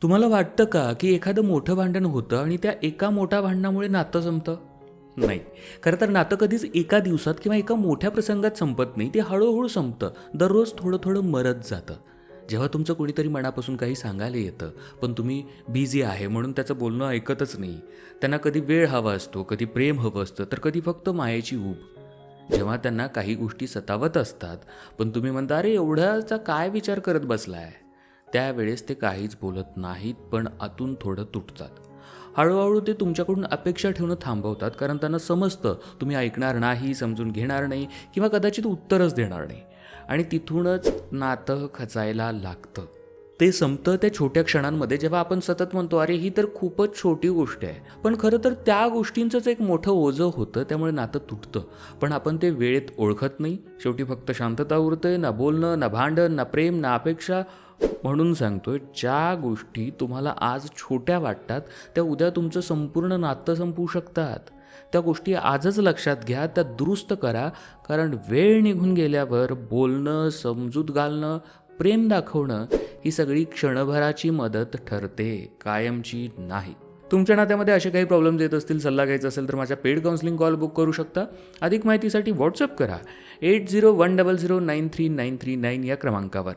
तुम्हाला वाटतं का की एखादं मोठं भांडण होतं आणि त्या एका मोठ्या भांडणामुळे नातं संपतं? नाही. खरं तर नातं कधीच एका दिवसात किंवा एका मोठ्या प्रसंगात संपत नाही. ते हळूहळू संपतं. दररोज थोडं थोडं मरत जातं. जेव्हा तुमचं कोणीतरी मनापासून काही सांगायला येतं, पण तुम्ही बिझी आहे म्हणून त्याचं बोलणं ऐकतच नाही. त्यांना कधी वेळ हवा असतो, कधी प्रेम हवं असतं, तर कधी फक्त मायेची ऊब. जेव्हा त्यांना काही गोष्टी सतावत असतात, पण तुम्ही म्हणता, "अरे एवढ्याचा काय विचार करत बसलाय?" त्यावेळेस ते काहीच बोलत नाहीत, पण आतून थोडं तुटतात. हळूहळू ते तुमच्याकडून अपेक्षा ठेवणं थांबवतात, कारण त्यांना समजतं तुम्ही ऐकणार नाही, समजून घेणार नाही किंवा कदाचित उत्तरच देणार नाही. आणि तिथूनच नातं खचायला लागतं. ते संपतं त्या छोट्या क्षणांमध्ये, जेव्हा आपण सतत म्हणतो, "अरे ही तर खूपच छोटी गोष्ट आहे." पण खरं तर त्या गोष्टींचंच एक मोठं ओझं होतं, त्यामुळे नातं तुटतं. पण आपण ते वेळेत ओळखत नाही. शेवटी फक्त शांतता उरते, ना बोलणं, ना भांडण, ना प्रेम, ना अपेक्षा. म्हणून सांगतोय, ज्या गोष्टी तुम्हाला आज छोट्या वाटतात, त्या उद्या तुमचं संपूर्ण नातं संपवू शकतात. त्या गोष्टी आजच लक्षात घ्या, त्या दुरुस्त करा. कारण वेळ निघून गेल्यावर बोलणं, समजूत घालणं, प्रेम दाखवणं ही सगळी क्षणभराची मदत ठरते, कायमची नाही. तुमच्या नात्यामध्ये असे काही प्रॉब्लेम्स येत असतील, सल्ला घ्यायचा असेल तर माझ्या पेड काउन्सिलिंग कॉल बुक करू शकता. अधिक माहितीसाठी व्हॉट्सअप करा 8010093939 या क्रमांकावर.